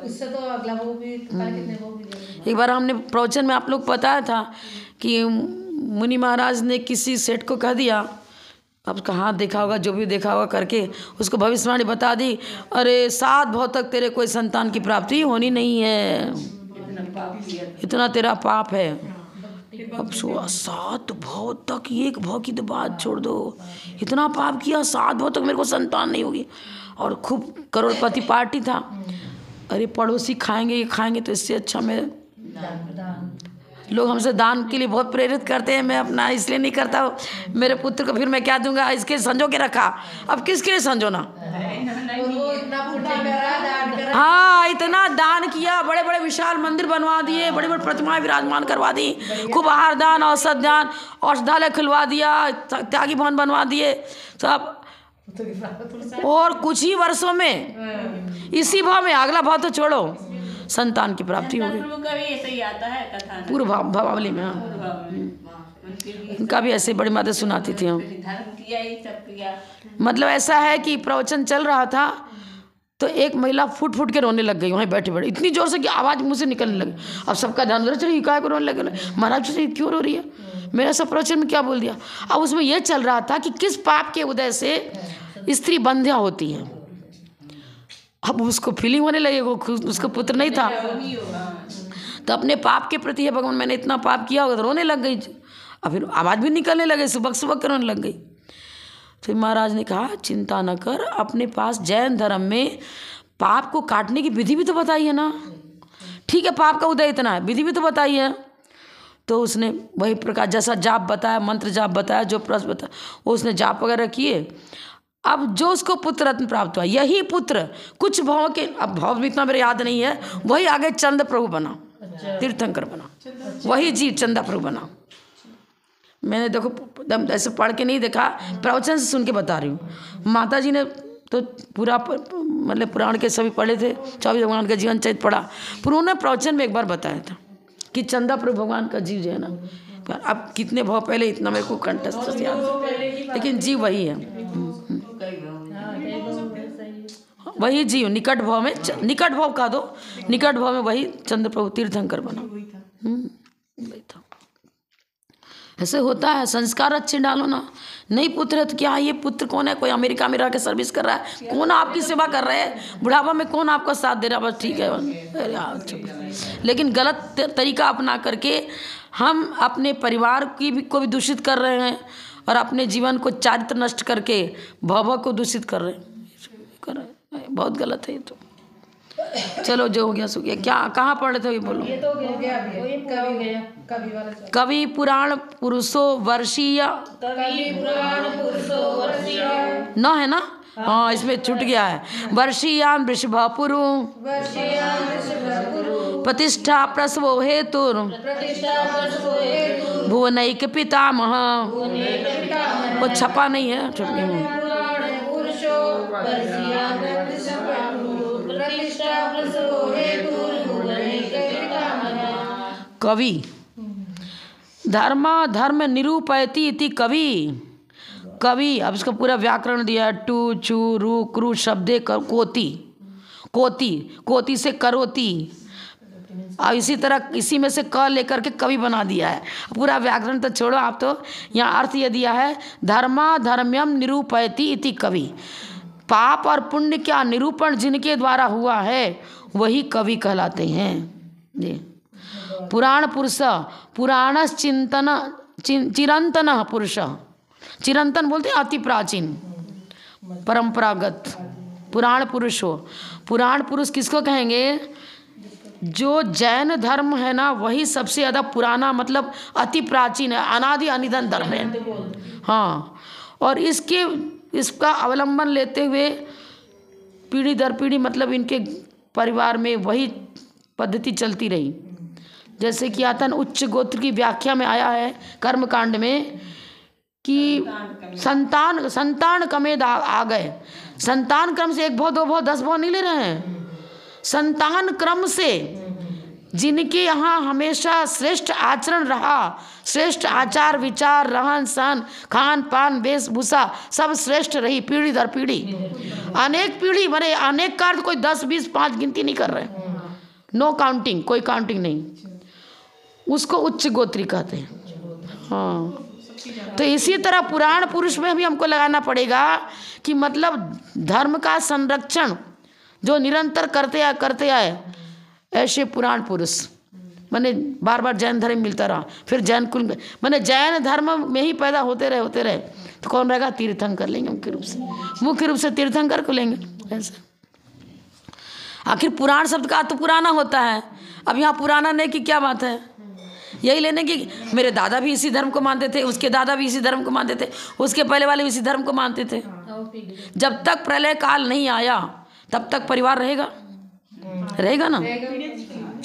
इससे तो अगला वो भी कितने वो भी। एक बार हमने प्रवचन में आप लोग बताया था कि मुनि महाराज ने किसी सेठ को कह दिया, अब उसका हाथ देखा होगा, जो भी देखा होगा करके उसको भविष्यवाणी बता दी, अरे 7 भाव तक तेरे कोई संतान की प्राप्ति होनी नहीं है, इतना तेरा पाप है। अब 7 भाव तक, 1 भाव की तो बात छोड़ दो, इतना पाप किया, 7 भाव तक मेरे को संतान नहीं होगी, और खूब करोड़पति पार्टी था। अरे पड़ोसी खाएंगे, ये खाएंगे, तो इससे अच्छा मैं, लोग हमसे दान के लिए बहुत प्रेरित करते हैं, मैं अपना इसलिए नहीं करता हूँ, मेरे पुत्र को फिर मैं क्या दूंगा, इसके संजो के रखा। अब किसके लिए संजोना? हाँ, इतना दान किया, बड़े बड़े विशाल मंदिर बनवा दिए, बड़ी बड़ी प्रतिमाएं विराजमान करवा दी, खूब आहार दान, औषध दान, औषधालय खुलवा दिया, त्यागी भवन बनवा दिए सब। और कुछ ही वर्षों में इसी भाव में, अगला भाव तो छोड़ो, संतान की प्राप्ति हो गई। प्रभु का भी ऐसे ही आता है कथा पूर्व भावावली में। हाँ, उनका भी ऐसे बड़ी माता सुनाती थी हम। धर्म किया ही सब किया। मतलब ऐसा है कि प्रवचन चल रहा था तो एक महिला फुट फुट के रोने लग गई वहीं बैठे बैठे, इतनी जोर से कि आवाज़ मुँह से निकलने लगी। अब सबका ध्यान उधर चलिए, काय को रोने लगे, महाराज जी क्यों रो रही है, मेरा सब प्रवचन में क्या बोल दिया। अब उसमें यह चल रहा था कि किस पाप के उदय से स्त्री बंध्या होती है। अब उसको फीलिंग होने लगे, उसको पुत्र नहीं था तो अपने पाप के प्रति है, भगवान मैंने इतना पाप किया होगा, तो रोने लग गई। अब फिर आवाज़ भी निकलने लगे, सुबह सुबह के रोने लग गई। फिर महाराज ने कहा चिंता न कर, अपने पास जैन धर्म में पाप को काटने की विधि भी तो बताई है ना। ठीक है, पाप का उदय इतना है, विधि भी तो बताई है। तो उसने वही प्रकार जैसा जाप बताया, मंत्र जाप बताया, जो प्रश्न बताया, वो उसने जाप वगैरह किए। अब जो उसको पुत्र रत्न प्राप्त हुआ, यही पुत्र कुछ भाव के, अब भाव भी इतना मेरे याद नहीं है, वही आगे चंद प्रभु बना, तीर्थंकर बना, वही जीव चंदा प्रभु बना। मैंने देखो एकदम ऐसे पढ़ के नहीं देखा, प्रवचन से सुन के बता रही हूँ। माता जी ने तो पूरा मतलब पुराण के सभी पढ़े थे, 24 भगवान का जीवन चरित्र पढ़ा, पर उन्होंने प्रवचन में एक बार बताया था कि चंदा प्रभु भगवान का जीव जो है ना, पर अब कितने भाव पहले इतना मेरे को कंठस्थ से याद है, लेकिन जीव वही है, वही जीव निकट भाव में, निकट भाव का दो, निकट भाव में वही चंद्र प्रभु तीर्थंकर बना। वही था। ऐसे होता है, संस्कार अच्छे डालो ना। नहीं पुत्र है तो क्या, ये पुत्र कौन है, कोई अमेरिका में रह के सर्विस कर रहा है, कौन आपकी सेवा कर रहे हैं, बुढ़ापा में कौन आपका साथ दे रहा है, बस ठीक है। लेकिन गलत तरीका अपना करके हम अपने परिवार की भी को भी दूषित कर रहे हैं और अपने जीवन को चारित्र नष्ट करके भव को दूषित कर रहे हैं, बहुत गलत है ये तो। चलो जो हो गया सो गया। क्या कहाँ पढ़ रहे थे ये बोलो। ये तो हो गया अभी, कवि वाला। कवि पुराण पुरुषो वर्षीय, कवि पुराण पुरुषो वर्षीय न है ना, हाँ इसमें छूट गया है। वर्षीयान वृषभपुरु, वर्षीयान वृषभपुरु, प्रतिष्ठा प्रसवो हेतुर, प्रतिष्ठा प्रसवो हेतु, भुवनैक पितामह। भुवनैक पितामह। वो छपा नहीं है, छूट गया। पुराण पुरुषो वर्षीयान वृषभपुरु, प्रतिष्ठा प्रसवो हेतु, भुवनैक पितामह। कवि धर्म निरूपयति इति कवि। कवि, अब इसका पूरा व्याकरण दिया, टू चू रू क्रू शब्दे कोति, कोति कोति से करोति, और इसी तरह इसी में से क लेकर के कवि बना दिया है। पूरा व्याकरण तो छोड़ो आप, तो यहाँ अर्थ ये दिया है धर्म्यम निरूपयति इति कवि। पाप और पुण्य का निरूपण जिनके द्वारा हुआ है वही कवि कहलाते हैं जी। पुराण पुरुष, पुराण चिंतन चिरंतन पुरुष, चिरंतन बोलते हैं अति प्राचीन परंपरागत। पुराण पुरुष हो, पुराण पुरुष किसको कहेंगे, जो जैन धर्म है ना वही सबसे ज़्यादा पुराना, मतलब अति प्राचीन है, अनादि अनिधन धर्म है। हाँ, और इसका अवलंबन लेते हुए पीढ़ी दर पीढ़ी, मतलब इनके परिवार में वही पद्धति चलती रही। जैसे कि आता है उच्च गोत्र की व्याख्या में आया है कर्मकांड में कि संतान कमेद आ गए। संतान क्रम से 1 भाव 2 भाव 10 भाव नहीं ले रहे हैं, संतान क्रम से जिनके यहाँ हमेशा श्रेष्ठ आचरण रहा, श्रेष्ठ आचार विचार रहन सहन खान पान वेशभूषा सब श्रेष्ठ रही पीढ़ी दर पीढ़ी, अनेक पीढ़ी बने, अनेक कार्य, कोई 10 20 5 गिनती नहीं कर रहे, नो काउंटिंग, कोई काउंटिंग नहीं, उसको उच्च गोत्री कहते हैं। हाँ, तो इसी तरह पुराण पुरुष में भी हमको लगाना पड़ेगा कि मतलब धर्म का संरक्षण जो निरंतर करते आए ऐसे पुराण पुरुष। मैंने बार बार जैन धर्म मिलता रहा, फिर जैन कुल में, मैंने जैन धर्म में ही पैदा होते रहे तो कौन रहेगा, तीर्थंकर लेंगे मुख्य रूप से तीर्थंकर को लेंगे ऐसे। आखिर पुराण शब्द का तो पुराना होता है, अब यहाँ पुराना नहीं की क्या बात है, यही लेने की मेरे दादा भी इसी धर्म को मानते थे, उसके दादा भी इसी धर्म को मानते थे, उसके पहले वाले भी इसी धर्म को मानते थे। जब तक प्रलय काल नहीं आया तब तक परिवार रहेगा, रहेगा ना।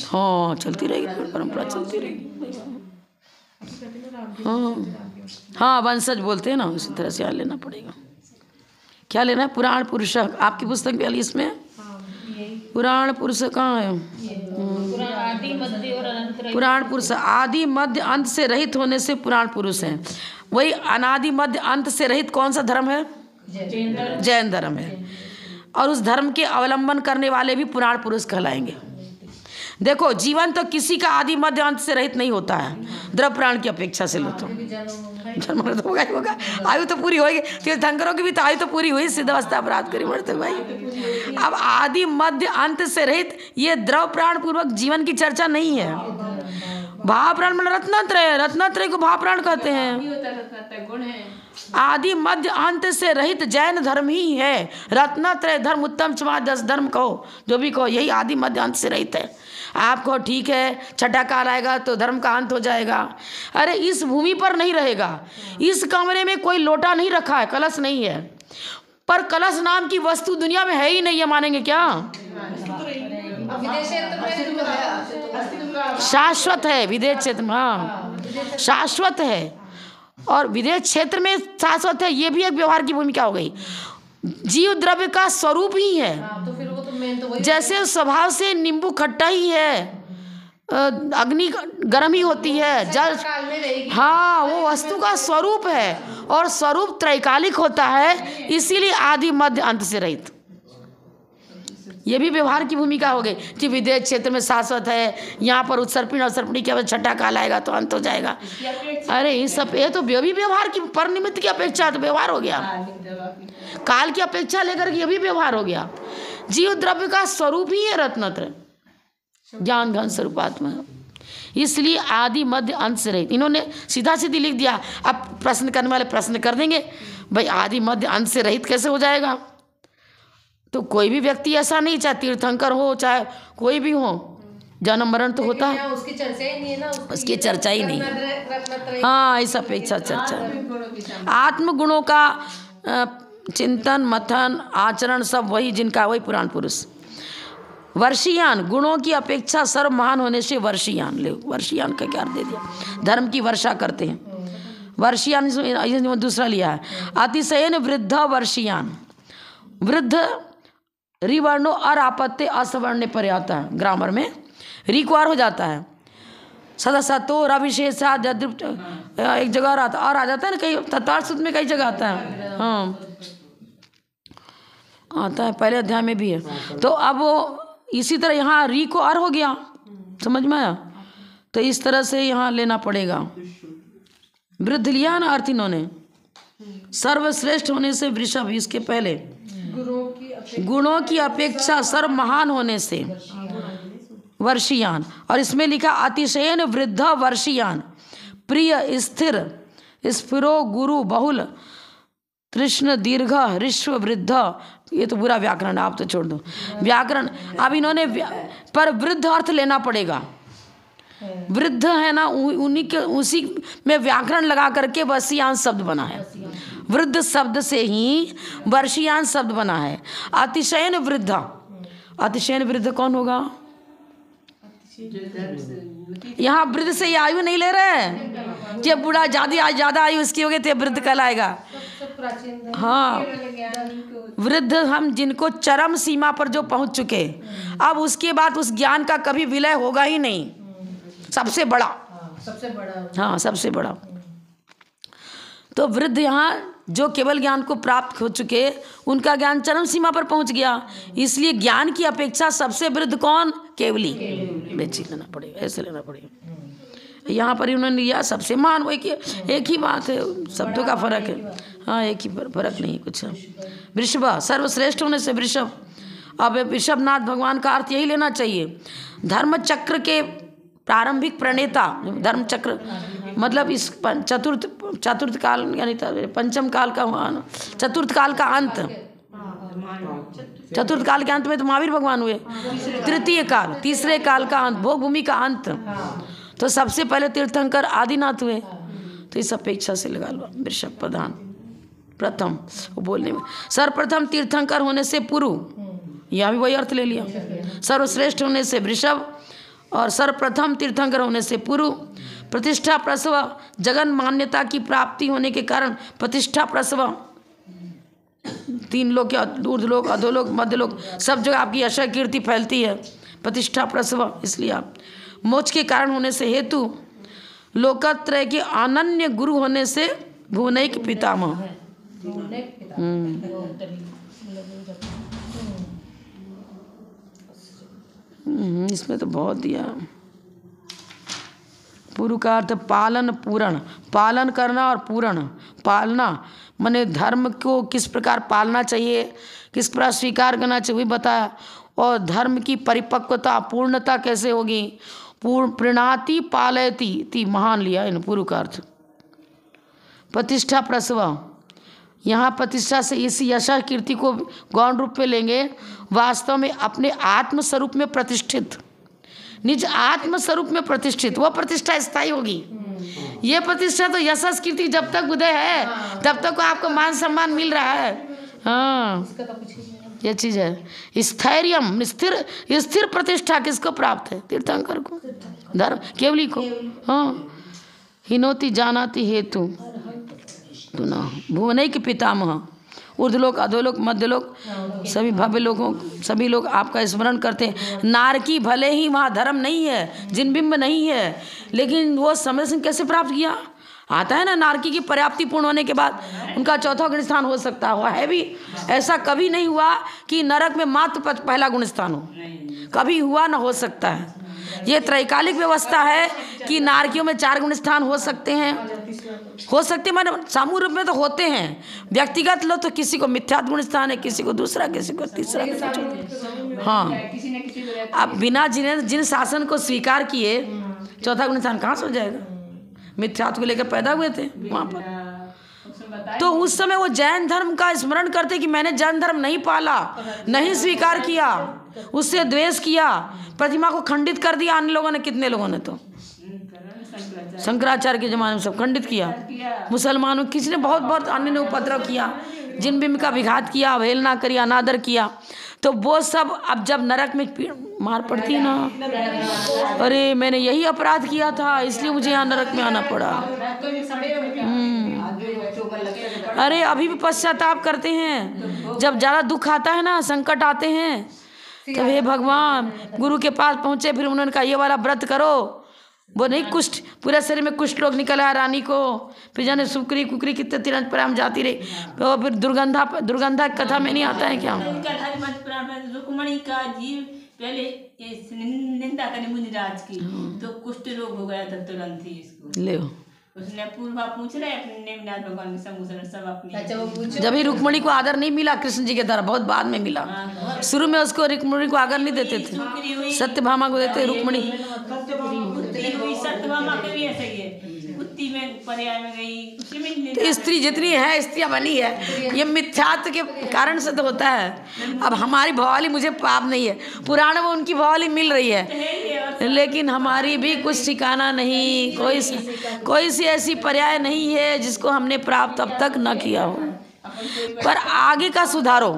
हाँ चलती रहेगी, परंपरा चलती रहेगी। हाँ वंशज बोलते हैं ना, उसी तरह से यहाँ लेना पड़ेगा। क्या लेना है? पुराण पुरुष। आपकी पुस्तक 42 में पुराण पुरुष कहाँ है? पुराण पुरुष आदि मध्य अंत से रहित होने से पुराण पुरुष है। वही अनादि मध्य अंत से रहित कौन सा धर्म है? जैन धर्म है। और उस धर्म के अवलंबन करने वाले भी पुराण पुरुष कहलाएंगे। देखो जीवन तो किसी का आदि मध्य अंत से रहित नहीं होता है, द्रव प्राण की अपेक्षा से लो तो जन्म तो होगा ही होगा, आयु तो पूरी होगी। तीर्थंकरों की भी तो आयु तो पूरी हुई, सिद्ध अवस्था प्राप्त करी बढ़ते भाई। अब आदि मध्य अंत से रहित ये द्रव प्राण पूर्वक जीवन की चर्चा नहीं है। भाव प्राण मतलब रत्नत्रय, रत्नत्रय को भाव प्राण कहते हैं। आदि मध्य अंत से रहित जैन धर्म ही है। रत्नत्रय धर्म, उत्तम चमा 10 धर्म कहो, जो भी कहो, यही आदि मध्य अंत से रहित है। आप कहो ठीक है छठा काल आएगा तो धर्म का अंत हो जाएगा। अरे इस भूमि पर नहीं रहेगा। इस कमरे में कोई लोटा नहीं रखा है, कलश नहीं है, पर कलश नाम की वस्तु दुनिया में है ही नहीं, ये मानेंगे क्या? शाश्वत है विदेश क्षेत्र में। हाँ शाश्वत है, और विदेश क्षेत्र में शाश्वत है, ये भी एक व्यवहार की भूमिका हो गई। जीव द्रव्य का स्वरूप ही है। तो फिर वो तो मेन तो वही जैसे स्वभाव से नींबू खट्टा ही है, अग्नि गर्म ही होती है, जल हाँ वो वस्तु का स्वरूप है, और स्वरूप त्रैकालिक होता है, इसीलिए आदि मध्य अंत से रहित। ये भी व्यवहार की भूमिका हो गई कि विदेश क्षेत्र में शाश्वत है, यहाँ पर उत्सर्पिणी अवसर्पिणी के बाद छठा काल आएगा तो अंत हो जाएगा। अरे ये सब ये तो भी व्यवहार की पर निमित्त की अपेक्षा तो व्यवहार हो गया, काल की अपेक्षा लेकर के ये भी व्यवहार हो गया। जीव द्रव्य का स्वरूप ही है रत्नत्रय, ज्ञान घन स्वरूपात्मा, इसलिए आदि मध्य अंत से रहित। इन्होंने सीधा सीधी लिख दिया। अब प्रश्न करने वाले प्रश्न कर देंगे भाई आदि मध्य अंत से रहित कैसे हो जाएगा? तो कोई भी व्यक्ति ऐसा नहीं, चाहे तीर्थंकर हो चाहे कोई भी हो, जन्म मरण तो होता है, उसकी चर्चा ही नहीं है ना, उसकी चर्चा ही नहीं। हाँ इस अपेक्षा चर्चा आत्मगुणों का चिंतन मतन आचरण सब वही, जिनका वही पुराण पुरुष। वर्षीयान गुणों की अपेक्षा सर्व महान होने से वर्षीयान ले, वर्षीयान का क्या दे दिया? धर्म की वर्षा करते हैं। वर्षीयान दूसरा लिया है। अतिशयन वृद्ध वर्षीयान, वृद्ध रिवर्णो अरापत्य असवर्ण्य पर आता है, ग्रामर में रिक्वार हो जाता है। सदसतो रविशेषा एक जगह और आ जाता है ना, कई तत्वार्थ सूत्र में कई जगह आता है। हाँ आता है, पहले अध्याय में भी है। तो अब वो इसी तरह यहाँ री को अर हो गया, समझ में आया? तो इस तरह से यहाँ लेना पड़ेगा। वृद्ध लिया ना अर्थ इन्होंने, सर्वश्रेष्ठ होने से वृषभ, इसके पहले गुणों की अपेक्षा सर्व महान होने से वर्षीयान, और इसमें लिखा अतिशयन वृद्ध वर्षीयान, प्रिय स्थिर स्फुरो गुरु बहुल कृष्ण दीर्घ ऋष्व वृद्ध। ये तो बुरा व्याकरण, आप तो छोड़ दो व्याकरण। अब इन्होंने पर वृद्ध अर्थ लेना पड़ेगा। वृद्ध है ना, उन्हीं के उसी में व्याकरण लगा करके वर्षीयान शब्द बना है। वृद्ध शब्द से ही वर्षीयान शब्द बना है। अतिशयन वृद्ध, अतिशयन वृद्ध कौन होगा? यहाँ वृद्ध से ये आयु नहीं ले रहे हैं कि बूढ़ा ज्यादा आयु इसकी हो गई तो वृद्ध कहलाएगा। हाँ वृद्ध हम जिनको चरम सीमा पर जो पहुंच चुके, अब उसके बाद उस ज्ञान का कभी विलय होगा ही नहीं। सबसे बड़ा, हाँ सबसे बड़ा। तो वृद्ध यहाँ जो केवल ज्ञान को प्राप्त हो चुके, उनका ज्ञान चरम सीमा पर पहुंच गया, इसलिए ज्ञान की अपेक्षा सबसे वृद्ध कौन? केवली। बेची लेना पड़ेगा, ऐसे लेना पड़ेगा। यहाँ पर उन्होंने लिया सबसे महान, वही एक ही बात है, शब्दों का फर्क है। हाँ एक ही फर्क नहीं कुछ। वृषभ सर्वश्रेष्ठ होने से वृषभ। अब वृषभनाथ भगवान का अर्थ यही लेना चाहिए, धर्म चक्र के प्रारंभिक प्रणेता। धर्म चक्र मतलब इस चतुर्थ काल यानी पंचम काल का चतुर्थ काल का अंत। चतुर्थ काल के अंत में तो महावीर भगवान हुए। तृतीय काल, तीसरे काल का अंत, भोग भूमि का अंत। तो सबसे पहले तीर्थंकर आदिनाथ हुए। तो इस अपेक्षा से लगा लो वृषभ प्रधान प्रथम, वो बोलने में सर्वप्रथम तीर्थंकर होने से पुरु, यहाँ भी वही अर्थ ले लिया। सर्वश्रेष्ठ होने से वृषभ और सर्वप्रथम तीर्थंकर होने से पुरु, प्रतिष्ठा प्रसव, जगन मान्यता की प्राप्ति होने के कारण प्रतिष्ठा प्रसव, 3 लोक के ऊर्ध्वलोक, अधोलोक, मध्यलोक सब जगह आपकी यश कीर्ति फैलती है। प्रतिष्ठा प्रसव इसलिए आप मोक्ष के कारण होने से हेतु, लोकत्रय के अनन्य गुरु होने से भुवनैक पितामह। इसमें तो बहुत दिया। पूर्व का अर्थ पालन पूर्ण, पालन करना और पूर्ण। पालना माने धर्म को किस प्रकार पालना चाहिए, किस प्रकार स्वीकार करना चाहिए वही बताया। और धर्म की परिपक्वता पूर्णता कैसे होगी, प्रीणाति पालयति ती महान लिया इन पूर्व का अर्थ। प्रतिष्ठा प्रसव, यहाँ प्रतिष्ठा से इस यशा कीर्ति को गौण रूप में लेंगे, वास्तव में अपने आत्म स्वरूप में प्रतिष्ठित, निज आत्म स्वरूप में प्रतिष्ठित, वो प्रतिष्ठा स्थायी होगी। ये प्रतिष्ठा तो यशस कीर्ति जब तक उदय है तब तक आपको मान सम्मान मिल रहा है। हाँ ये चीज है। स्थैर्यम, स्थिर प्रतिष्ठा किसको प्राप्त है? तीर्थंकर को, धर्म केवली को। हाँ हिनोति जानाति हेतु तुना भुवनैक पितामह, ऊर्ध्वलोक, अधोलोक, मध्यलोक सभी भव्य लोगों, सभी लोग आपका स्मरण करते हैं। नारकी भले ही वहाँ धर्म नहीं है, जिनबिंब नहीं है, लेकिन वो समय से कैसे प्राप्त किया? आता है ना, नारकी की पर्याप्ति पूर्ण होने के बाद उनका चौथा गुण स्थान हो सकता हुआ है भी। ऐसा कभी नहीं हुआ कि नरक में मात्र पहला गुण स्थान हो, कभी हुआ ना हो सकता है। ये त्रैकालिक व्यवस्था है कि नारकियों में 4 गुण स्थान हो सकते हैं, माने समूह रूप में तो होते हैं। व्यक्तिगत लो तो किसी को मिथ्यात्व गुण स्थान है, किसी को दूसरा, किसी को तीसरा। हाँ अब बिना जिन शासन को स्वीकार किए चौथा गुण स्थान कहाँ से हो जाएगा? मिथ्यात्व को लेकर पैदा हुए थे वहाँ पर। तो उस समय वो जैन धर्म का स्मरण करते कि मैंने जैन धर्म नहीं पाला, नहीं स्वीकार किया, उससे द्वेष किया, प्रतिमा को खंडित कर दिया। अन्य लोगों ने, कितने लोगों ने तो शंकराचार्य के जमाने में सब खंडित किया। मुसलमानों किसी ने बहुत अन्य ने उपद्रव किया, जिन बिंब का विघात किया, अवहेलना करी, अनादर किया। तो वो सब अब जब नरक में मार पड़ती है ना, अरे मैंने यही अपराध किया था इसलिए मुझे यहाँ नरक में आना पड़ा। अरे अभी भी पश्चाताप करते हैं जब ज़्यादा दुख आता है ना, संकट आते हैं, तब हे भगवान गुरु के पास पहुँचे, फिर उन्होंने कहा ये वाला व्रत करो। वो नहीं कुष्ठ, पूरे शरीर में कुष्ठ रोग निकला है रानी को, फिर जाने सुकरी कुकरी कितने तिरंज पर जाती रही। तो फिर दुर्गंधा कथा में नहीं आता है क्या? रुक्मणी का जीव पहले निंदा करने मुनिराज की, तो कुष्ठ रोग हो गया था तुरंत ही इसको। ले उसने पूर्वा पूछ रहे अपने नेमिनाथ भगवान के समूह सब अपनी। जब ही रुक्मणी को आदर नहीं मिला कृष्ण जी के द्वारा, बहुत बाद में मिला। शुरू में उसको रुक्मणी को आदर नहीं देते थे, सत्यभामा को देते। रुक्मणी सत्यभामा के भी ऐसे ही है, उत्ती में पर्याय में गई। तो स्त्री जितनी है, स्त्रियाँ बनी है, ये मिथ्यात्व के कारण से तो होता है। अब हमारी भवाली, मुझे पाप नहीं है, पुराण में उनकी भवाली मिल रही है, लेकिन हमारी भी कुछ ठिकाना नहीं, कोई सी ऐसी पर्याय नहीं है जिसको हमने प्राप्त अब तक न किया हो। पर आगे का सुधारो,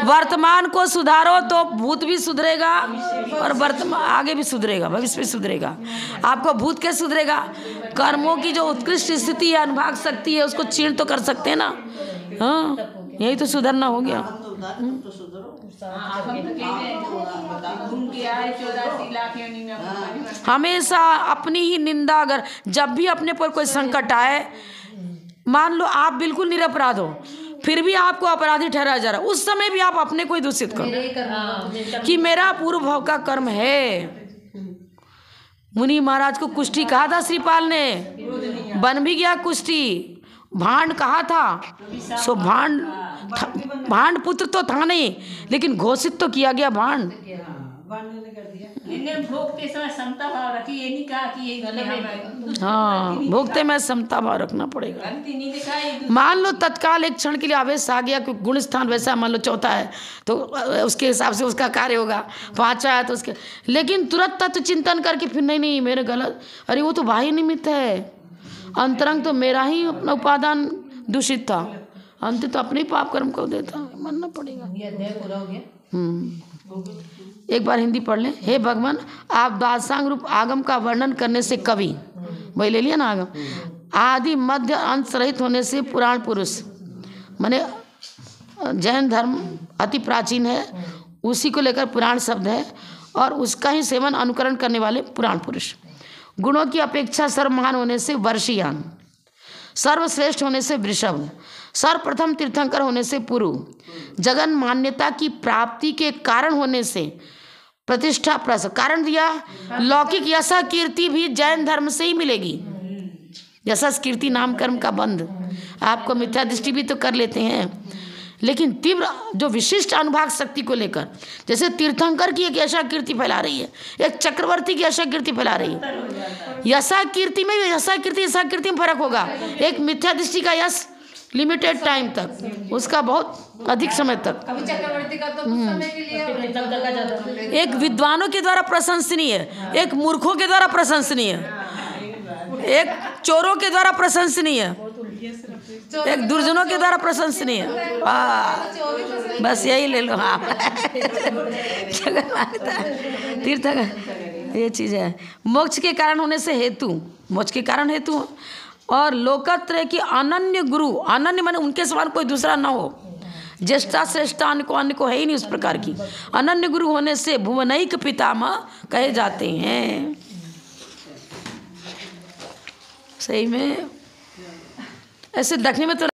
वर्तमान को सुधारो तो भूत भी सुधरेगा और वर्तमान आगे भी सुधरेगा, भविष्य भी सुधरेगा। आपको भूत कैसे सुधरेगा? कर्मों की जो उत्कृष्ट स्थिति है, अनुभाग शक्ति है, उसको क्षीण तो कर सकते हैं ना। हाँ यही तो सुधरना हो गया। हमेशा अपनी ही निंदा, अगर जब भी अपने पर कोई संकट आए, मान लो आप बिल्कुल निरपराध हो, फिर भी आपको अपराधी ठहराया जा रहा है, उस समय भी आप अपने को ही दूषित करो कि मेरा पूर्व भाव का कर्म है। मुनि महाराज को कुष्ठी कहा था श्रीपाल ने, बन भी गया कुष्ठी। भांड कहा था, सो भांड पुत्र तो था नहीं, लेकिन घोषित तो किया गया भांड। भोगते समय समता भाव रखी, ये नहीं कहा कि ये हाँ भोगते में समता भाव रखना पड़ेगा। मान लो तत्काल एक क्षण के लिए आवेश आ गया कि गुण स्थान वैसा, मान लो चौथा है तो उसके हिसाब से उसका कार्य होगा, 5वां है तो उसके, लेकिन तुरंत तत्व चिंतन करके फिर नहीं मेरे गलत, अरे वो तो बाह्य निमित्त है, अंतरंग तो मेरा ही अपना उपादान दूषित था, अंत तो अपने पाप कर्म को देता, मानना पड़ेगा। एक बार हिंदी पढ़ लें। हे भगवान, आप द्वादशांग रूप आगम का वर्णन करने से कवि, वही ले लिया ना आगम, आदि मध्य अंत रहित होने से पुराण पुरुष, माने जैन धर्म अति प्राचीन है, उसी को लेकर पुराण शब्द है, और उसका ही सेवन अनुकरण करने वाले पुराण पुरुष। गुणों की अपेक्षा सर्वमहान होने से वर्षीयान, सर्वश्रेष्ठ होने से वृषभ, सर्वप्रथम तीर्थंकर होने से पुरु, जगन मान्यता की प्राप्ति के कारण होने से प्रतिष्ठा प्रस, कारण दिया लौकिक यश कीर्ति भी जैन धर्म से ही मिलेगी। यशस कीर्ति नाम कर्म का बंध, आपको मिथ्या दृष्टि भी तो कर लेते हैं, लेकिन तीव्र जो विशिष्ट अनुभाग शक्ति को लेकर, जैसे तीर्थंकर की एक यशा कीर्ति फैला रही है, एक चक्रवर्ती की यशा कीर्ति फैला रही है। यशा कीर्ति में यशा कीर्ति में फर्क होगा। एक मिथ्या दृष्टि का यश लिमिटेड टाइम तक, उसका बहुत अधिक समय तक, अभी चक्रवर्ती का तो कुछ समय के लिए, एक विद्वानों के द्वारा प्रशंसनीय, एक मूर्खों के द्वारा प्रशंसनीय, एक चोरों के द्वारा प्रशंसनीय, एक दुर्जनों के द्वारा प्रशंसनीय। बस यही ले लो आप। तीर्थंकर ये चीज़ है। मोक्ष के कारण होने से हेतु, मोक्ष के कारण हेतु, और लोकत्रय की अनन्य गुरु, अनन्य माने उनके समान कोई दूसरा ना हो, ज्येष्ठा श्रेष्ठा अन्य को है ही नहीं उस प्रकार की। अनन्य गुरु होने से भुवनैक पितामह कहे जाते हैं। सही में ऐसे देखने में तो